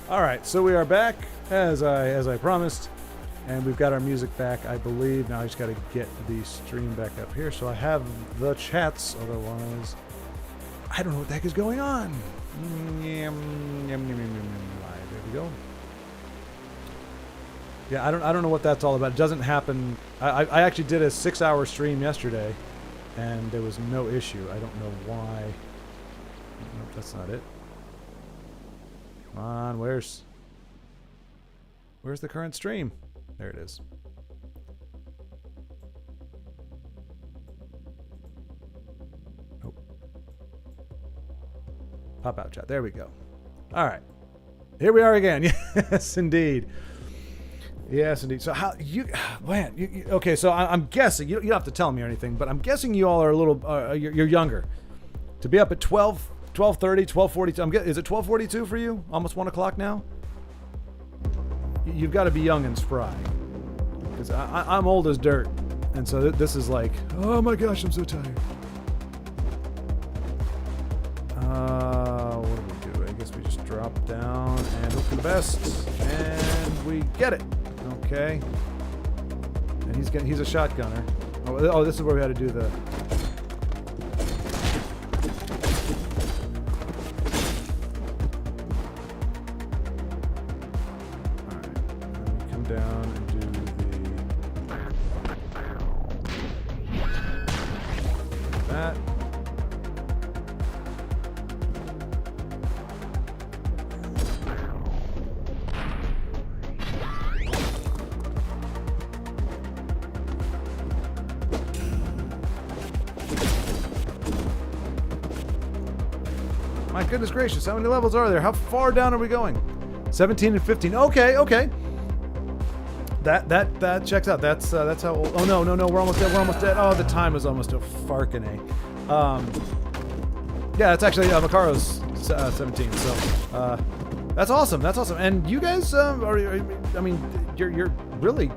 All right, so we are back as I promised, and we've got our music back, I believe. Now I just got to get the stream back up here, so I have the chats. Otherwise, I don't know what the heck is going on. There we go. Yeah, I don't know what that's all about. It doesn't happen. I actually did a 6-hour stream yesterday, and there was no issue. I don't know why. Nope, that's not it. Come on, where's the current stream? There it is. Oh. Pop out chat. There we go. All right. Here we are again. Yes, indeed. Yes, indeed. So how you, man? Okay, so I'm guessing you don't have to tell me or anything, but I'm guessing you all are a little. You're younger. To be up at 12:30, 12:42. Is it 12:42 for you? Almost 1 o'clock now. You've got to be young and spry, because I'm old as dirt, and so this is like, oh my gosh, I'm so tired. What do we do? I guess we just drop down and hope for the best, and we get it. Okay. And he's a shotgunner. Oh, this is where we had to do the. Down and do that. My goodness gracious, how many levels are there? How far down are we going? 17 and 15. Okay. That checks out. That's how old. Oh no, we're almost dead. Oh, the time is almost a farkin'. Yeah, it's actually Makaro's 17. So that's awesome. And you guys I mean, you're really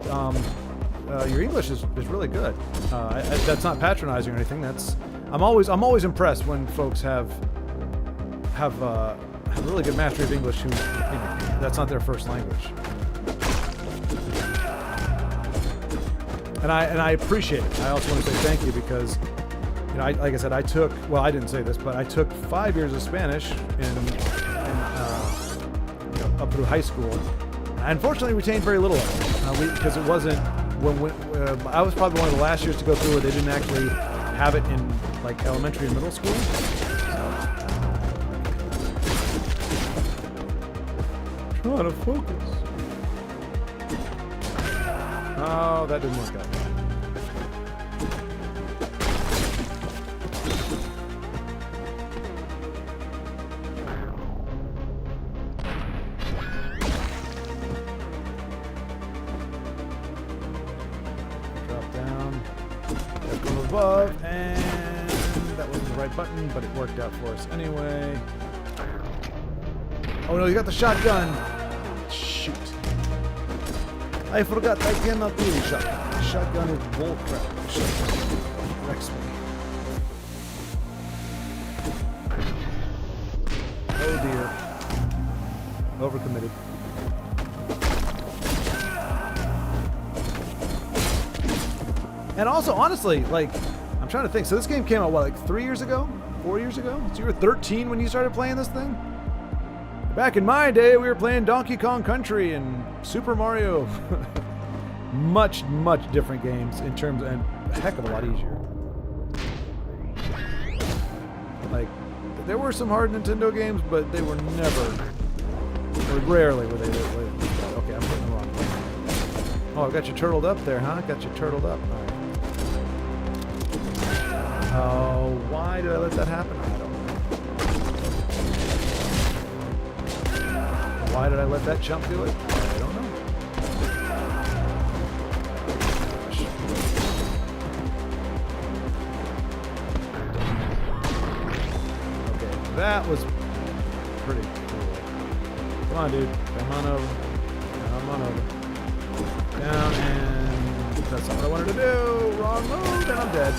your English is really good. That's not patronizing or anything. I'm always impressed when folks have really good mastery of English who, that's not their first language. And I appreciate it. I also want to say thank you because, like I said, I didn't say this, but I took 5 years of Spanish up through high school. I unfortunately retained very little of it because it wasn't I was probably one of the last years to go through where they didn't actually have it in like elementary and middle school. Trying to focus. Oh, that didn't work out. Drop down. Let's go above, and that wasn't the right button, but it worked out for us anyway. Oh no, you got the shotgun! Shoot. I forgot I cannot do the shotgun. Shotgun is bullcrap. Shotgun wrecks me. Oh dear. Overcommitted. And also, honestly, like, I'm trying to think. So this game came out, what, like 3 years ago? 4 years ago? So you were 13 when you started playing this thing? Back in my day, we were playing Donkey Kong Country and Super Mario. Much different games in terms of, and a heck of a lot easier. Like, there were some hard Nintendo games, but they were never, or rarely were they. Okay, I'm putting the wrong one. Oh, I got you turtled up there, huh? Got you turtled up. All right. Oh, why did I let that happen? I don't know. Why did I let that chump do it? I don't know. Okay, that was pretty cool. Come on, dude. Come on over. Come on over. Down, and that's not what I wanted to do. Wrong move, and I'm dead.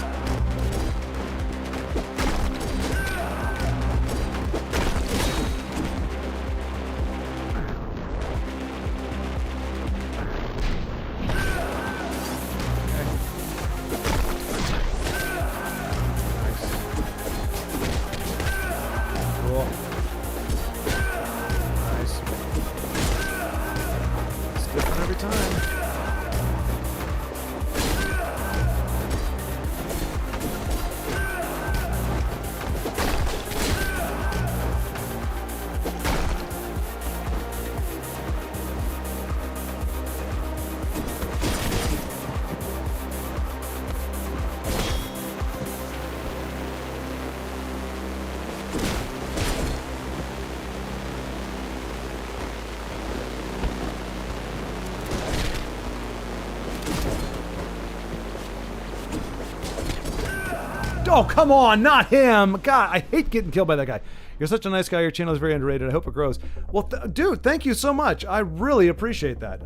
Oh, come on, not him. God, I hate getting killed by that guy. You're such a nice guy. Your channel is very underrated. I hope it grows. Well, dude, thank you so much. I really appreciate that.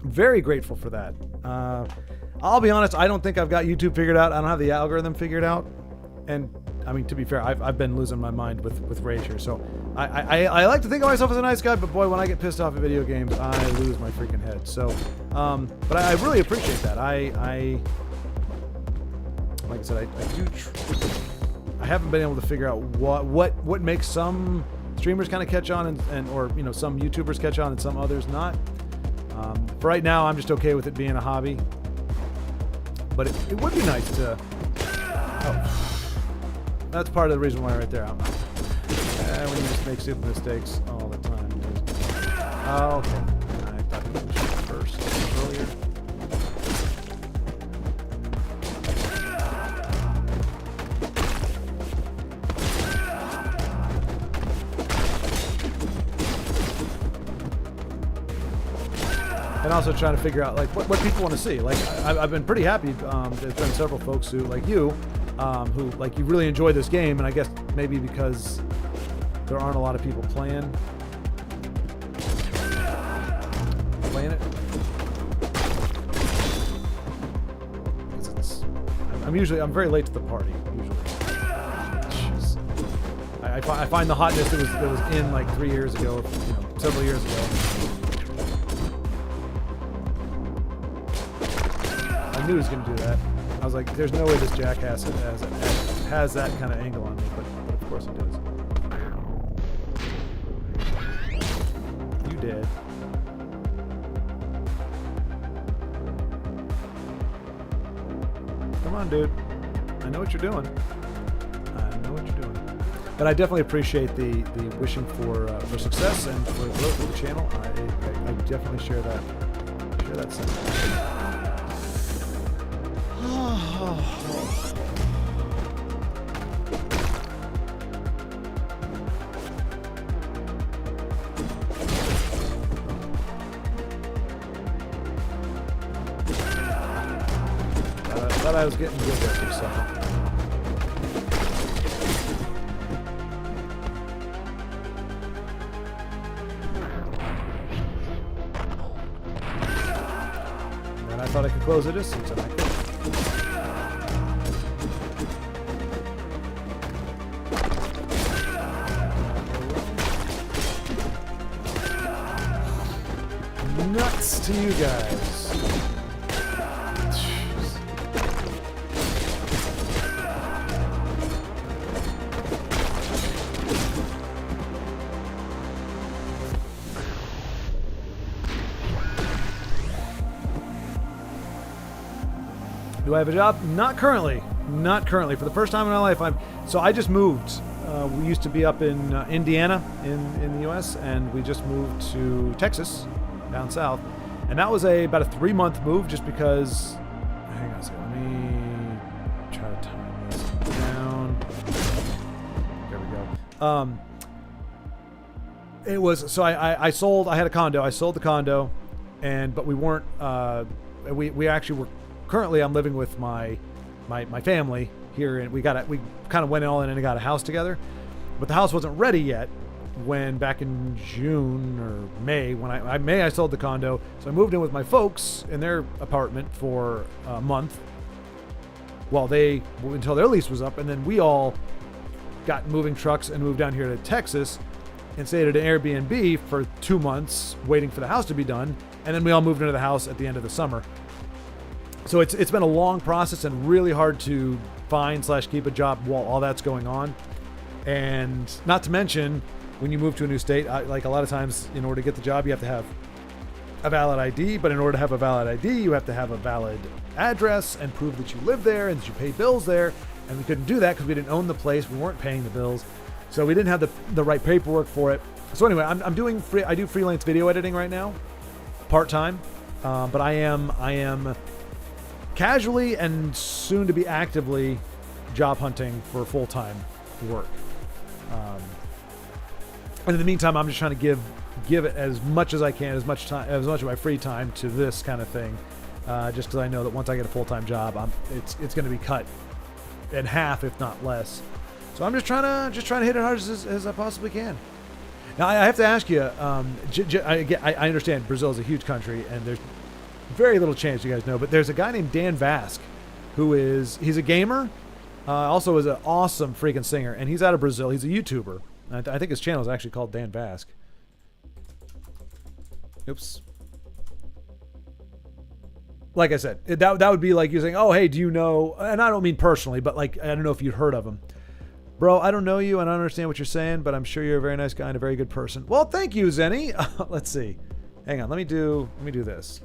Very grateful for that. I'll be honest, I don't think I've got YouTube figured out. I don't have the algorithm figured out. And I mean, to be fair, I've been losing my mind with rage here. So I like to think of myself as a nice guy, but boy, when I get pissed off at video games, I lose my freaking head. So, but I really appreciate that. Like I said, I haven't been able to figure out what makes some streamers kind of catch on and or you know, some YouTubers catch on and some others not. For right now, I'm just okay with it being a hobby. But it would be nice to. Oh, that's part of the reason why right there. When you just make stupid mistakes all the time. Oh, okay. I thought you should first earlier. And also trying to figure out like what people want to see. Like I've been pretty happy. There's been several folks who like you, who like you really enjoy this game, and I guess maybe because there aren't a lot of people playing it. I'm very late to the party usually. Jeez. I find the hotness that was in like 3 years ago, you know, several years ago. I knew he was going to do that. I was like, there's no way this jackass has that kind of angle on me, but of course he does. You did. Come on, dude. I know what you're doing. But I definitely appreciate the wishing for success and for growth of the channel. I definitely share that sentiment. I thought I was getting good there for a second. And I thought I could close the distance, and I could. Nuts to you guys. Do I have a job? Not currently. Not currently. For the first time in my life, I just moved. We used to be up in Indiana in the U.S., and we just moved to Texas, down south. And that was about a 3-month move just because... Hang on a second. Let me try to time this down. There we go. It was... So I sold... I had a condo. I sold the condo, but we weren't... We actually were... Currently, I'm living with my family here, and we kind of went all in and got a house together, but the house wasn't ready yet. When back in June or May, when I sold the condo, so I moved in with my folks in their apartment for a month, until their lease was up, and then we all got moving trucks and moved down here to Texas and stayed at an Airbnb for 2 months, waiting for the house to be done, and then we all moved into the house at the end of the summer. So it's been a long process and really hard to find/keep a job while all that's going on. And not to mention, when you move to a new state, like a lot of times, in order to get the job, you have to have a valid ID. But in order to have a valid ID, you have to have a valid address and prove that you live there and that you pay bills there. And we couldn't do that because we didn't own the place. We weren't paying the bills. So we didn't have the right paperwork for it. So anyway, I do freelance video editing right now, part-time. But I am casually and soon to be actively job hunting for full-time work. And in the meantime, I'm just trying to give it as much as I can, as much of my free time to this kind of thing, just because I know that once I get a full-time job, it's going to be cut in half, if not less. So I'm just trying to hit it hard as I possibly can. Now I have to ask you. I understand Brazil is a huge country, and there's very little chance you guys know, but there's a guy named Dan Vasc, he's a gamer, also is an awesome freaking singer, and he's out of Brazil. He's a YouTuber. I think his channel is actually called Dan Vasc. Oops. Like I said, that would be like you saying, "Oh, hey, do you know?" And I don't mean personally, but like I don't know if you'd heard of him. Bro, I don't know you and I don't understand what you're saying, but I'm sure you're a very nice guy and a very good person. Well, thank you, Zenny. Let's see. Hang on, let me do this.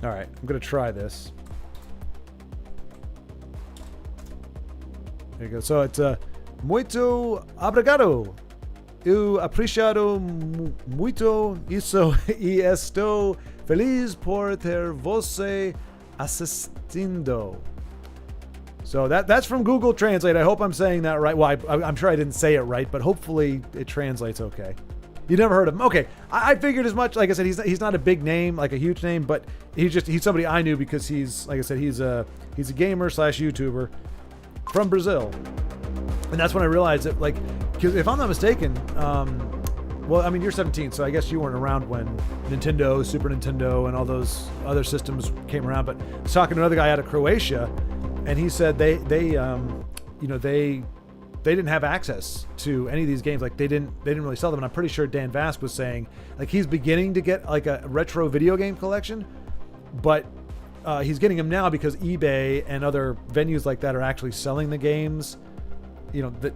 All right, I'm gonna try this. There you go. So it's muito obrigado. Eu apreciado muito isso e estou feliz por ter você assistindo. So that's from Google Translate. I hope I'm saying that right. Well, I'm sure I didn't say it right, but hopefully it translates okay. You never heard of him? Okay, I figured as much. Like I said, he's not a big name, like a huge name, but he's somebody I knew because he's, like I said, he's a gamer / YouTuber from Brazil, and that's when I realized that, like, because if I'm not mistaken, well, I mean, you're 17, so I guess you weren't around when Nintendo, Super Nintendo, and all those other systems came around. But I was talking to another guy out of Croatia, and he said they didn't have access to any of these games. Like they didn't really sell them. And I'm pretty sure Dan Vasc was saying like he's beginning to get like a retro video game collection, but he's getting them now because eBay and other venues like that are actually selling the games. You know, that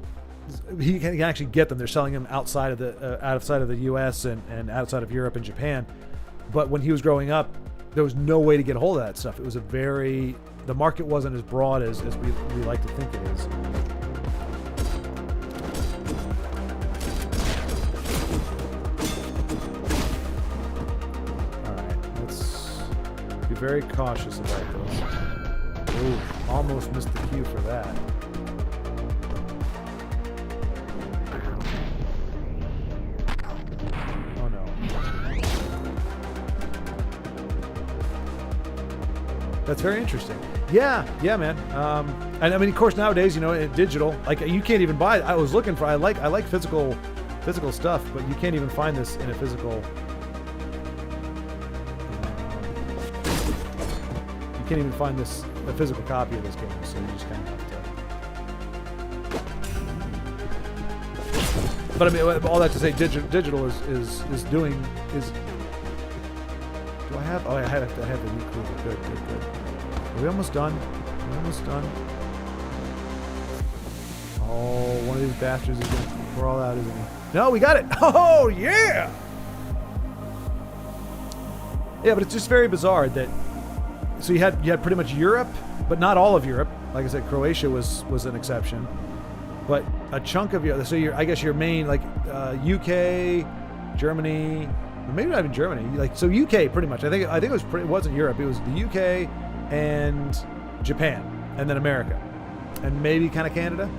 he can actually get them. They're selling them outside of the US and outside of Europe and Japan. But when he was growing up, there was no way to get a hold of that stuff. It was the market wasn't as broad as we like to think it is. Very cautious about this. Ooh, almost missed the cue for that. Oh no. That's very interesting. Yeah, man. And I mean, of course, nowadays, you know, digital, like you can't even buy it. I was looking for. I like physical stuff, but you can't even find this in a physical. You can't even find a physical copy of this game, so you just kind of have to. But I mean, all that to say, digital is doing. Do I have? Oh, I have the recruit. Good. Are we almost done? Oh, one of these bastards is gonna crawl out, isn't he? No, we got it. Oh yeah. Yeah, but it's just very bizarre that. So you had pretty much Europe, but not all of Europe. Like I said, Croatia was an exception, but a chunk of Europe. So I guess your main like UK, Germany, maybe not even Germany. Like so UK pretty much. I think it wasn't Europe. It was the UK and Japan, and then America, and maybe kind of Canada.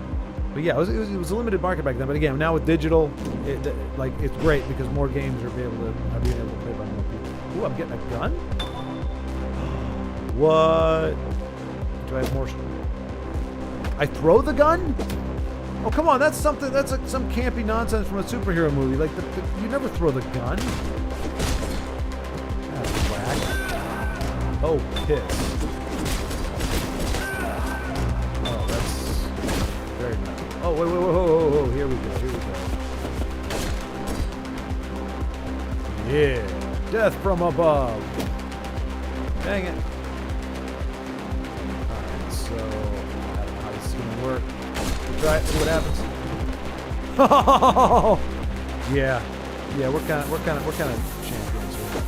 But yeah, it was a limited market back then. But again, now with digital, it's great because more games are being able to play by more people. Ooh, I'm getting a gun. What? Do I have more? I throw the gun? Oh, come on. That's something. That's like some campy nonsense from a superhero movie. Like, you never throw the gun. That's whack. Oh, piss. Oh, that's very nice. Oh, whoa. Here we go. Yeah. Death from above. Dang it. So, I don't know how this is going to work. We'll try it, see what happens. Oh, yeah, we're kind of champions here.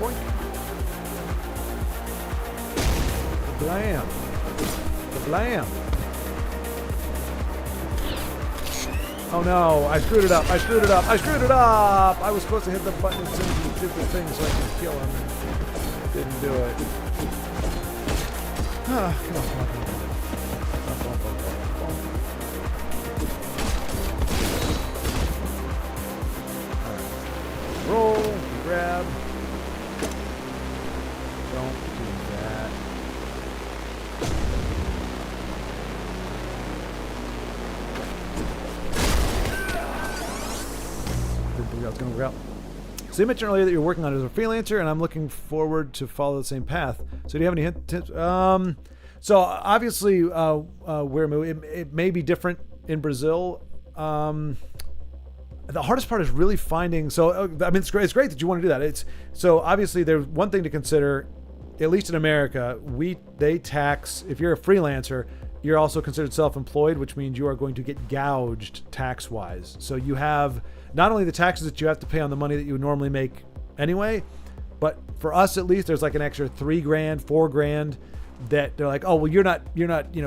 Boink. The blam. Oh no, I screwed it up. I screwed it up. I screwed it up. I was supposed to hit the button and send the stupid thing so I could kill him. Didn't do it. Ah, come on, come on, come on. Roll, grab. Don't do that. Didn't think I was going to work out. So you mentioned earlier that you're working on it as a freelancer, and I'm looking forward to follow the same path. So do you have any tips? So obviously, it may be different in Brazil. The hardest part is really finding. So I mean, it's great that you want to do that. So obviously there's one thing to consider, at least in America, they tax. If you're a freelancer, you're also considered self-employed, which means you are going to get gouged tax-wise. So you have not only the taxes that you have to pay on the money that you would normally make anyway, but for us at least, there's like an extra $3,000, $4,000 that they're like, oh well, you're not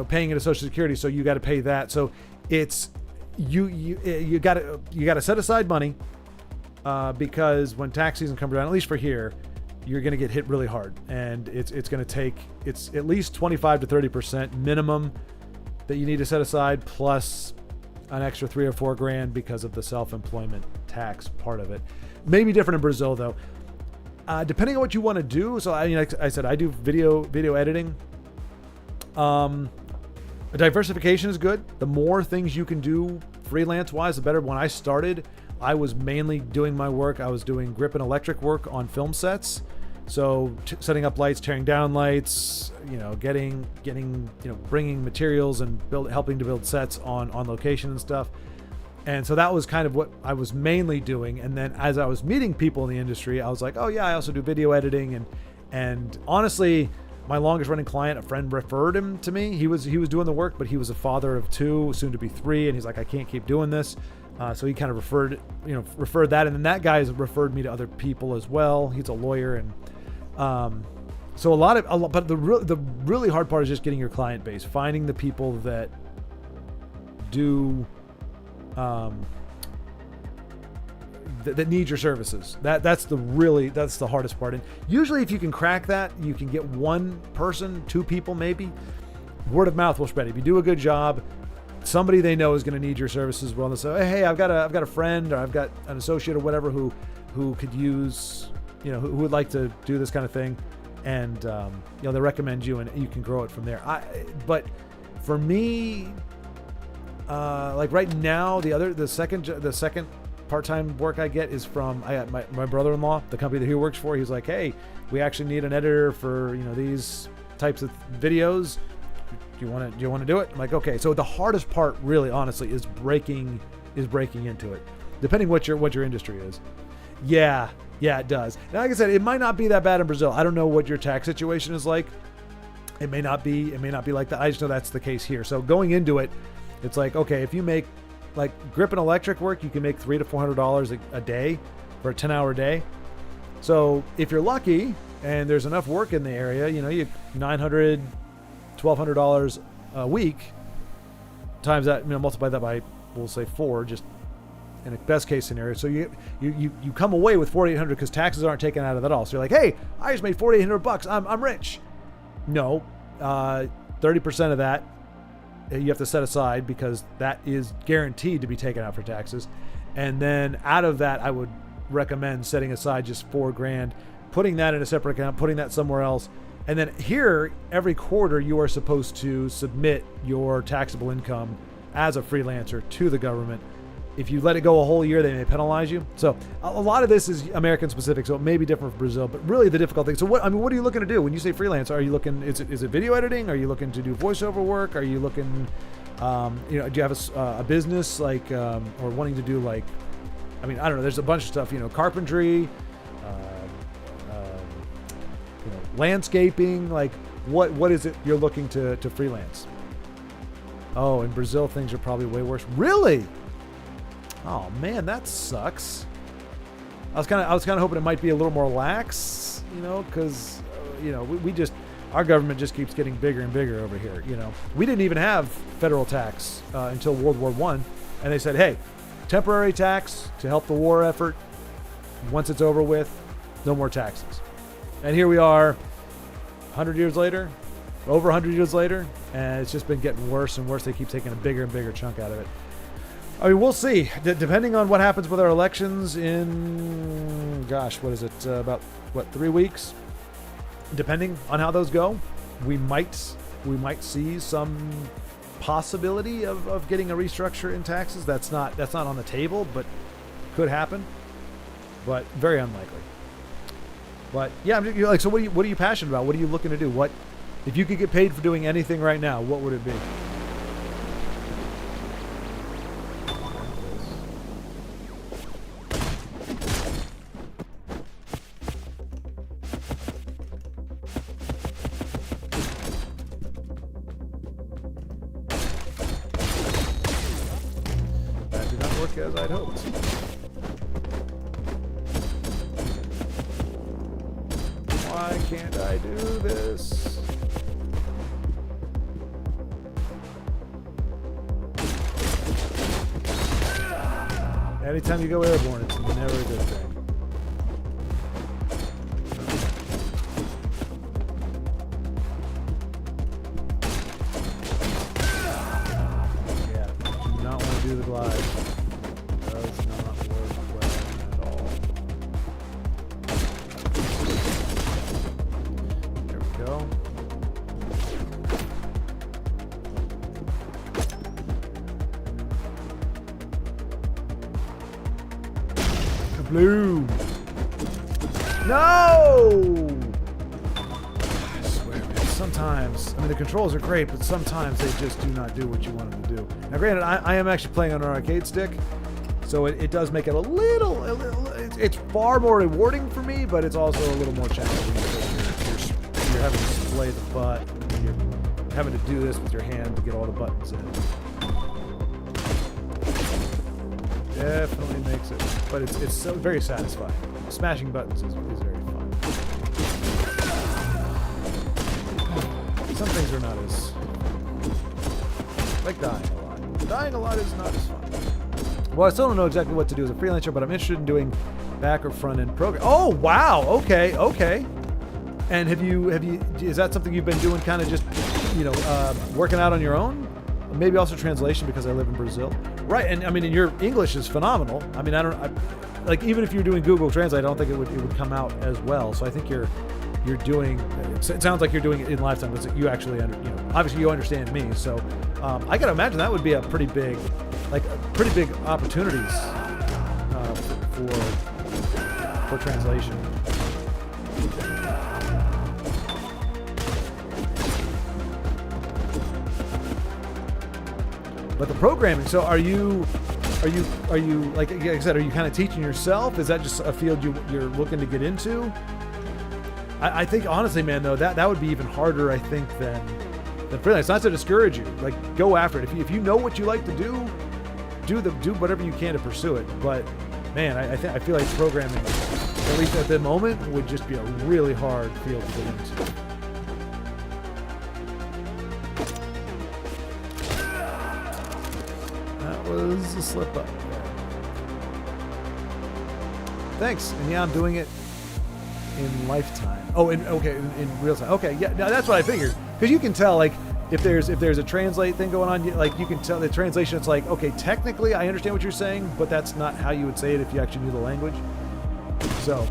paying into Social Security, so you got to pay that. So it's you got to set aside money because when tax season comes around, at least for here, you're going to get hit really hard, and it's going to take at least 25 to 30% minimum that you need to set aside, plus an extra $3,000 or $4,000 because of the self-employment tax part of it. Maybe different in Brazil though. Depending on what you want to do. So like I said, I do video editing. Diversification is good. The more things you can do freelance wise, the better. When I started, I was mainly doing my work. I was doing grip and electric work on film sets. So setting up lights, tearing down lights, bringing materials and helping to build sets on location and stuff. And so that was kind of what I was mainly doing. And then as I was meeting people in the industry, I was like, oh yeah, I also do video editing. And honestly, my longest running client, a friend referred him to me. He was doing the work, but he was a father of 2, soon to be 3. And he's like, I can't keep doing this. So he kind of referred that. And then that guy has referred me to other people as well. He's a lawyer. And so but the really hard part is just getting your client base, finding the people that do, that need your services. That's the hardest part. And usually if you can crack that, you can get one person, 2 people maybe. Word of mouth will spread. If you do a good job, somebody they know is going to need your services. Well, they'll say, hey, I've got a friend, or I've got an associate or whatever who could use, who would like to do this kind of thing. And they recommend you, and you can grow it from there. But for me, like right now, the second part-time work I get is from my brother-in-law, the company that he works for. He's like, hey, we actually need an editor for these types of videos. Do you want to do it? I'm like, okay. So the hardest part, really, honestly, is breaking into it, depending what your industry is. Yeah, it does. Now, like I said, it might not be that bad in Brazil. I don't know what your tax situation is like. It may not be like that. I just know that's the case here. So going into it, it's like, okay, if you make like grip and electric work, you can make $300 to $400 a day for a 10-hour day. So if you're lucky and there's enough work in the area, you $900, $1,200 a week times that, multiply that by, we'll say 4, just in a best case scenario. So you come away with $4,800 because taxes aren't taken out of that all. So you're like, hey, I just made $4,800. I'm rich. No, 30% of that you have to set aside because that is guaranteed to be taken out for taxes. And then out of that, I would recommend setting aside just $4,000, putting that in a separate account, putting that somewhere else. And then here, every quarter, you are supposed to submit your taxable income as a freelancer to the government. If you let it go a whole year, they may penalize you. So a lot of this is American specific, so it may be different from Brazil, but really the difficult thing. So what are you looking to do when you say freelance? Are you looking, is it video editing? Are you looking to do voiceover work? Are you looking, do you have a business or wanting to do I don't know, there's a bunch of stuff, carpentry, landscaping, what is it you're looking to freelance? Oh, in Brazil, things are probably way worse. Really? Oh man, that sucks. I was kind of hoping it might be a little more lax, because our government just keeps getting bigger and bigger over here. We didn't even have federal tax until World War I. And they said, hey, temporary tax to help the war effort. Once it's over with, no more taxes. And here we are 100 years later, over 100 years later, and it's just been getting worse and worse. They keep taking a bigger and bigger chunk out of it. I mean, we'll see. Depending on what happens with our elections in, gosh, what is it? About, 3 weeks? Depending on how those go, we might see some possibility of getting a restructure in taxes. That's not on the table, but could happen. But very unlikely. But yeah, like, so what are you passionate about? What are you looking to do? What, if you could get paid for doing anything right now, what would it be? That did not work as I'd hoped. Why can't I do this? Anytime you go airborne, it's never a good thing. Yeah, do not want to do the glide. Does not work well at all. There we go. Blue. No! I swear, man. Sometimes, I mean, the controls are great, but sometimes they just do not do what you want them to do. Now, granted, I am actually playing on an arcade stick, so it does make it a little it's far more rewarding for me, but it's also a little more challenging because you're having to display the butt, and you're having to do this with your hand to get all the buttons in. Definitely makes it, but it's so very satisfying. Smashing buttons is very fun. Some things are not as, like dying a lot. Dying a lot is not as fun. Well, I still don't know exactly what to do as a freelancer, but I'm interested in doing back or front end program. Oh wow, okay. And have you is that something you've been doing, kind of just working out on your own? Maybe also translation, because I live in Brazil. Right, and I mean, and your English is phenomenal. I mean, like, even if you're doing Google Translate, I don't think it would come out as well. So I think you're doing. It sounds like you're doing it in lifetime, but you actually obviously you understand me. So I gotta imagine that would be a pretty big opportunities for translation. But the programming, so are you like I said, are you kind of teaching yourself? Is that just a field you're looking to get into? I think honestly, man, though, that would be even harder, I think, than freelance. Not to discourage you, like, go after it. If you know what you like to do whatever you can to pursue it. But man, I feel like programming, at least at the moment, would just be a really hard field to get into. Was a slip up. Thanks. And yeah, I'm doing it in lifetime. Oh, in real time. Okay, yeah, no, that's what I figured. Because you can tell, like, if there's a translate thing going on, like, you can tell the translation. It's like, okay, technically I understand what you're saying, but that's not how you would say it if you actually knew the language. So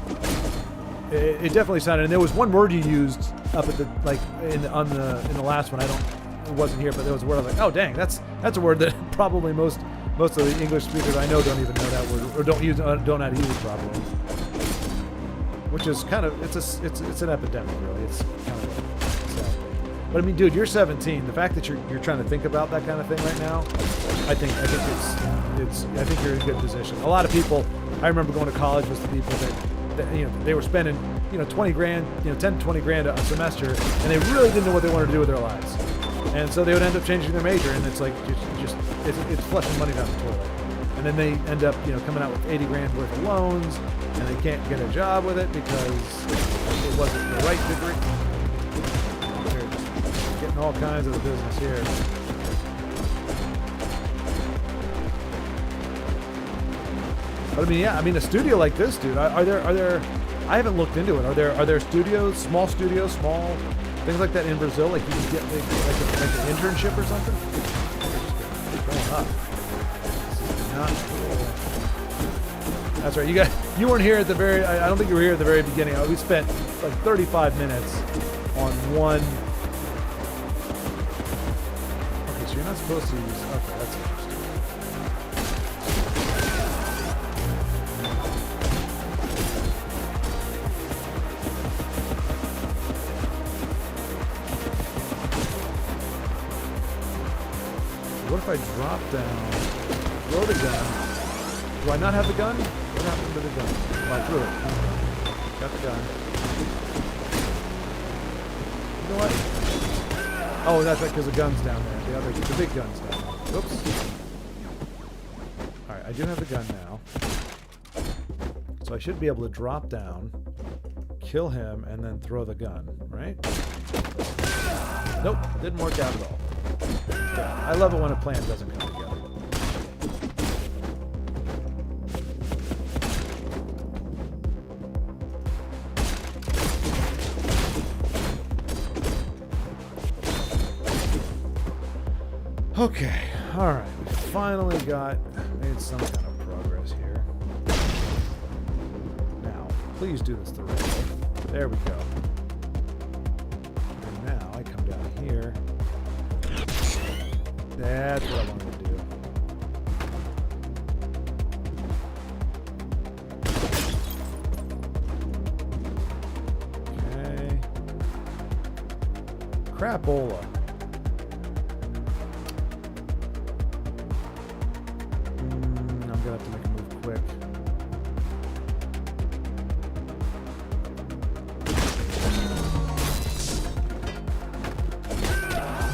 it definitely sounded. And there was one word you used up at the, like, in the last one. It wasn't here, but there was a word I was like, oh dang, that's a word that probably most of the English speakers I know don't even know that word, or don't know how to use it properly. Which is kind of it's an epidemic, really. It's kind of sad. But I mean, dude, you're 17. The fact that you're trying to think about that kind of thing right now, I think you're in a good position. A lot of people, I remember going to college with the people that they were spending 20 grand, 10 to 20 grand a semester, and they really didn't know what they wanted to do with their lives. And so they would end up changing their major, and it's like it's flushing money down the toilet. And then they end up coming out with 80 grand worth of loans, and they can't get a job with it because it wasn't the right degree. They're just getting all kinds of the business here. But I mean, yeah, I mean, a studio like this, dude. Are there? I haven't looked into it. Are there studios, small things like that in Brazil? Like you can get like an internship or something. Going up. This is not cool. That's right. You weren't here at the very. I don't think you were here at the very beginning. We spent like 35 minutes on one. Okay, so you're not supposed to use. Okay, that's interesting. What if I drop down, throw the gun? Do I not have the gun? What happened to the gun? Oh, I threw it. Got the gun. You know what? Oh, that's right, because the gun's down there. The big gun's down there. Oops. Alright, I do have the gun now. So I should be able to drop down, kill him, and then throw the gun, right? Nope, didn't work out at all. I love it when a plan doesn't come together. Okay, alright, we finally made some kind of progress here. Now, please do this the right way. There we go. And now I come down here. That's what I wanted to do. Okay. Crapola. I'm gonna have to make a move quick.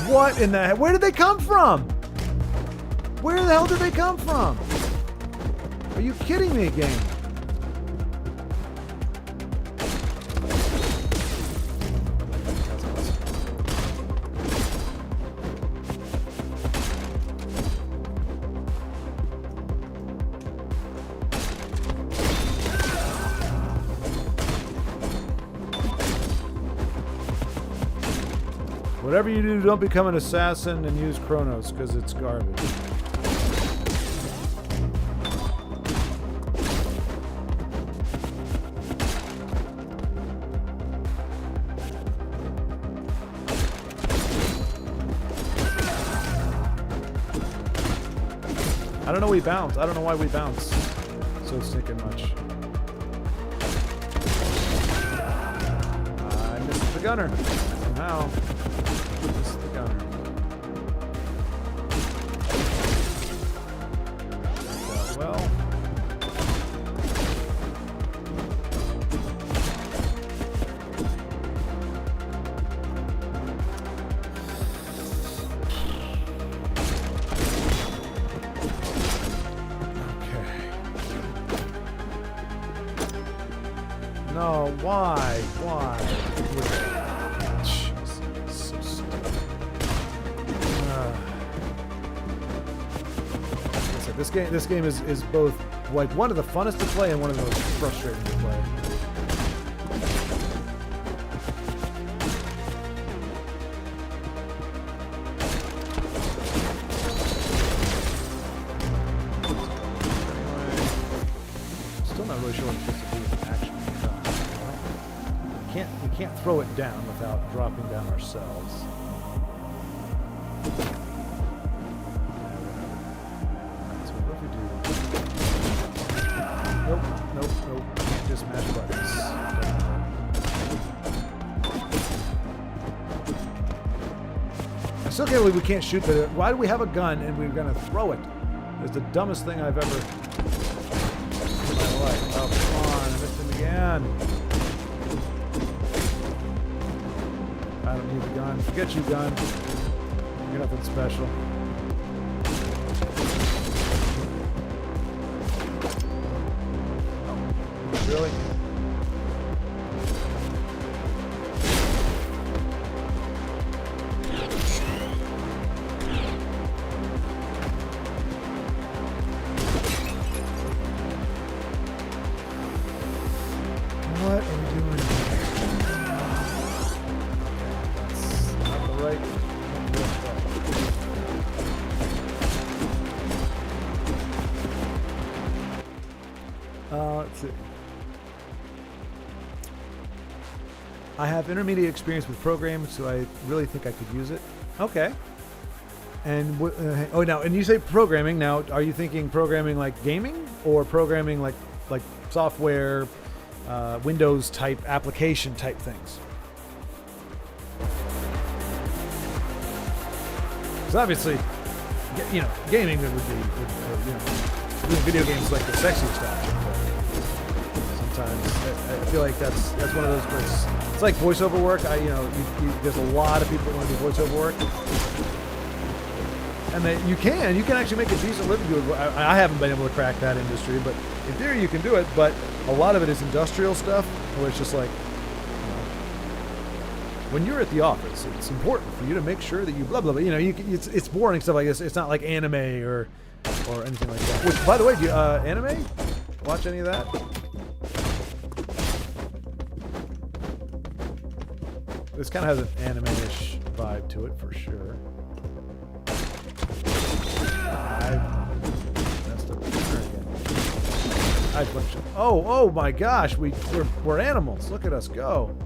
What in the heck? Where did they come from? Where the hell did they come from? Are you kidding me, game? Whatever you do, don't become an assassin and use Chronos, because it's garbage. I don't know we bounce. I don't know why we bounce so stinking much. I missed the gunner. Somehow. Missed the gunner. Well. No, why? Why? Jesus, so stupid. This game is both like one of the funnest to play and one of the most frustrating to play. Still not really sure what I'm supposed to do with the action. We can't throw it down without dropping down ourselves. So what if we do? Nope. Can't just mash buttons. I still can't believe we can't shoot the. Why do we have a gun and we're gonna throw it? It's the dumbest thing I've ever. In my life. Oh come on! I missed him again. I don't need the gun. Forget you, gun. You're nothing special. Oh, really? Let's see. I have intermediate experience with programming, so I really think I could use it. Okay. And now, and you say programming. Now, are you thinking programming like gaming, or programming like software, Windows type application type things? Because obviously, gaming would be, doing video games like the sexy stuff. Sometimes I feel like that's one of those where it's like voiceover work. There's a lot of people that want to do voiceover work, and that you can actually make a decent living doing. I haven't been able to crack that industry, but in theory you can do it. But a lot of it is industrial stuff, where it's just like, when you're at the office, it's important for you to make sure that you blah blah blah. It's boring stuff like this. It's not like anime or anything like that. Which, by the way, do you anime? Watch any of that? This kind of has an anime-ish vibe to it for sure. I messed up the again. Oh my gosh, we're animals. Look at us go.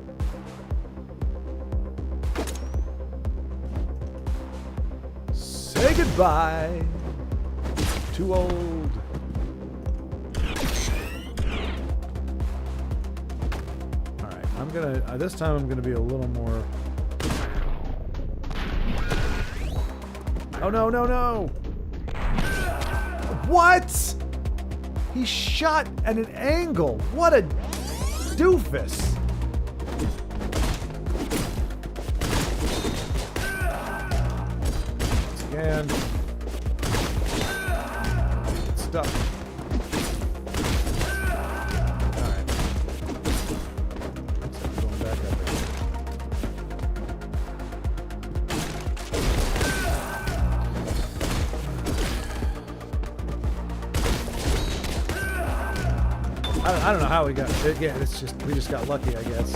Say goodbye. Too old. I'm gonna, this time I'm gonna be a little more. Oh no. What? He shot at an angle. What a doofus. And it's stuck. I don't know how we got it. Yeah, we just got lucky, I guess.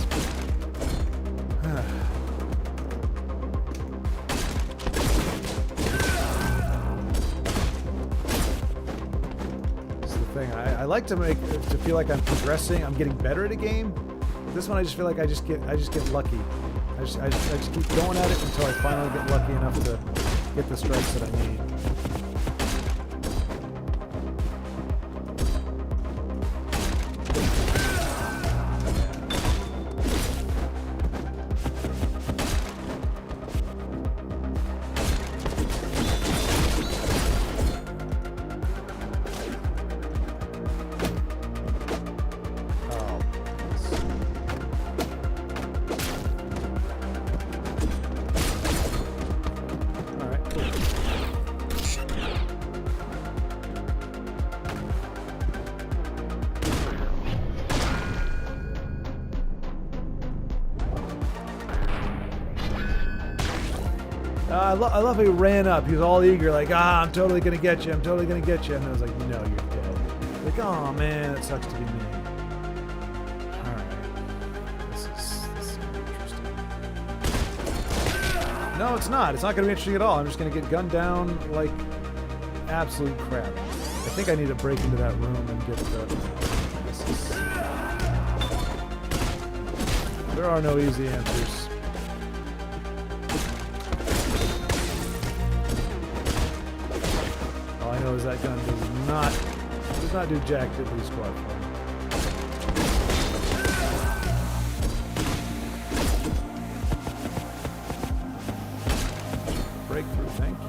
That's the thing. I like to feel like I'm progressing. I'm getting better at a game. This one, I just feel like I just get lucky. I just keep going at it until I finally get lucky enough to get the strikes that I need. I love how he ran up. He was all eager, like, I'm totally going to get you. I'm totally going to get you. And I was like, no, you're dead. Like, oh, man, that sucks to be me. All right. This is interesting. No, it's not. It's not going to be interesting at all. I'm just going to get gunned down like absolute crap. I think I need to break into that room and get the... There are no easy answers. All I know is that gun does not do jack diddly squat for me. Breakthrough, thank you.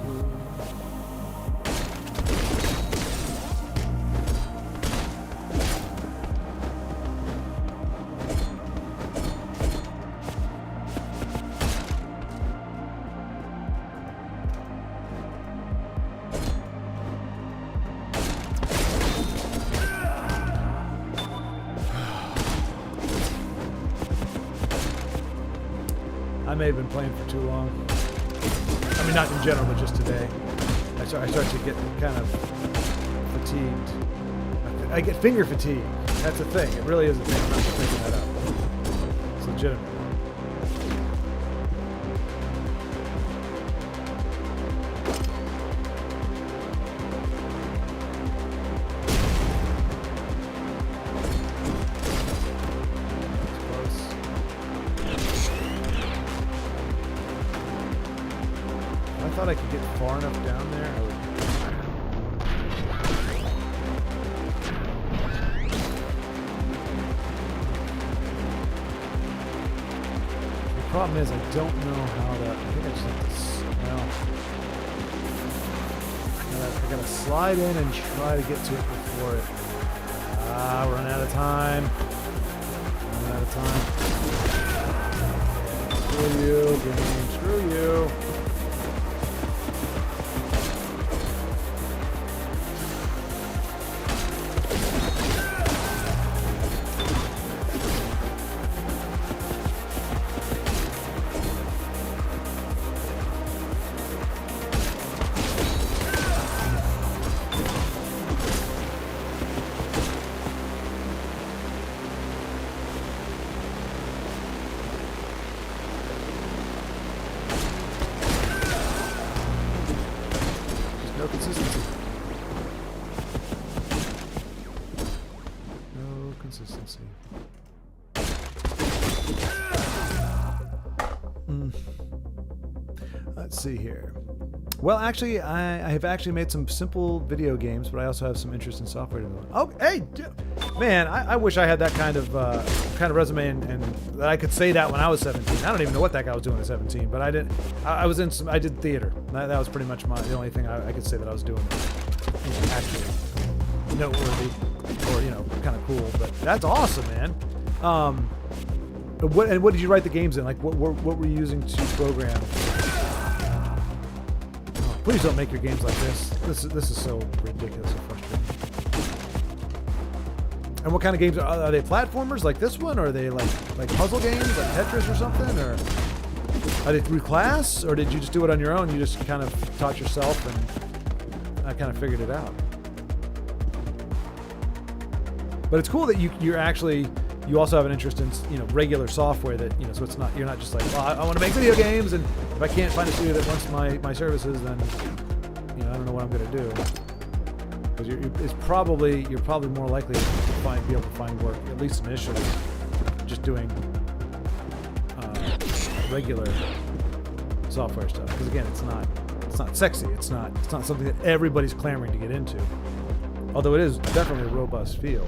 I may have been playing for too long. I mean, not in general, but just today. I start to get kind of fatigued. I get finger fatigue. That's a thing. It really is a thing. I'm not just making that up. It's legitimate. thought I could get far enough down there, I would. The problem is I don't know how to. I think I just have to. Well, I gotta slide in and try to get to it before it. Run out of time. Run out of time. Screw you, game. Screw you. No consistency. No consistency. Let's see here. Well, actually, I have actually made some simple video games, but I also have some interest in software development. Oh, hey, man, I wish I had that kind of resume and that I could say that when I was 17. I don't even know what that guy was doing at 17, but I did. I was in some. I did theater. That was pretty much the only thing I could say that I was doing, actually noteworthy or kind of cool. But that's awesome, man. What did you write the games in? Like, what were you using to program? Please don't make your games like this. This is so ridiculous and frustrating. And what kind of games are they? Platformers like this one, or are they like puzzle games like Tetris or something, or are they through class, or did you just do it on your own? You just kind of taught yourself, and I kind of figured it out. But it's cool that you're actually. You also have an interest in regular software that so it's not you're not just like, well, I want to make video games, and if I can't find a studio that wants my services, then I don't know what I'm going to do. Because you're probably more likely to be able to find work, at least initially, just doing regular software stuff. Because again, it's not sexy. It's not something that everybody's clamoring to get into. Although it is definitely a robust field.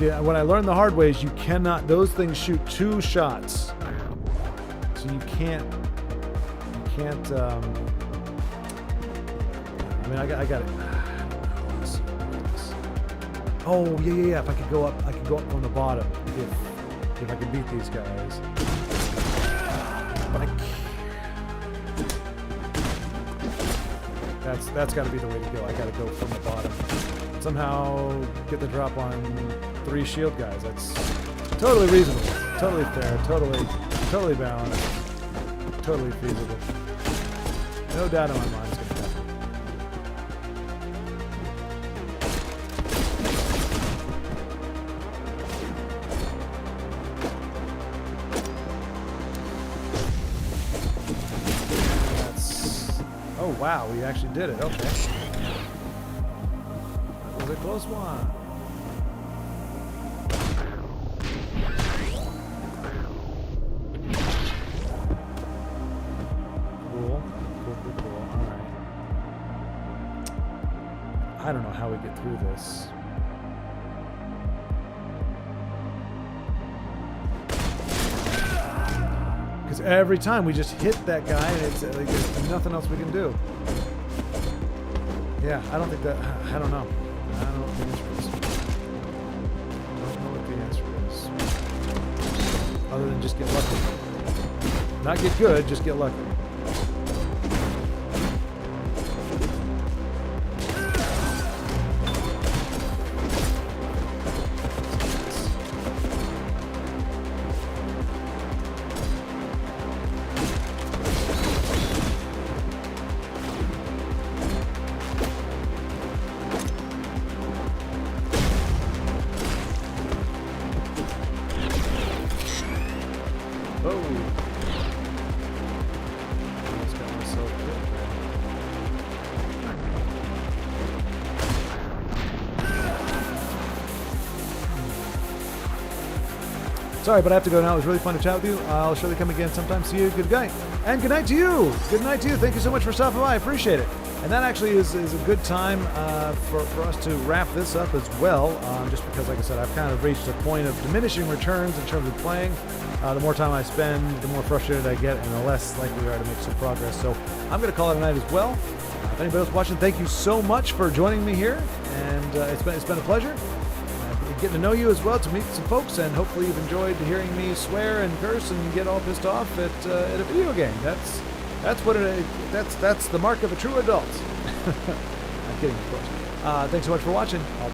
What I learned the hard way is those things shoot 2 shots. So you can't, I got it. Oh, yeah. If I could go up from the bottom. If I could beat these guys. But that's got to be the way to go. I got to go from the bottom. Somehow get the drop on 3 shield guys. That's totally reasonable, totally fair, totally balanced, totally feasible. No doubt in my mind it's gonna happen. Oh wow, we actually did it. Okay. That was a close one. I don't know how we get through this. Because every time we just hit that guy, and it's like there's nothing else we can do. Yeah, I don't think that. I don't know. I don't know what the answer is. I don't know what the answer is. Other than just get lucky. Not get good, just get lucky. Sorry, but I have to go now. It was really fun to chat with you. I'll surely come again sometime. See you. Good night. And good night to you. Good night to you. Thank you so much for stopping by. I appreciate it. And that actually is a good time for us to wrap this up as well, just because, like I said, I've kind of reached a point of diminishing returns in terms of playing. The more time I spend, the more frustrated I get, and the less likely we are to make some progress. So I'm going to call it a night as well. If anybody else watching, thank you so much for joining me here, and it's been a pleasure. Getting to know you as well, to meet some folks, and hopefully you've enjoyed hearing me swear and curse and get all pissed off at a video game. That's the mark of a true adult. I'm kidding, of course. Thanks so much for watching.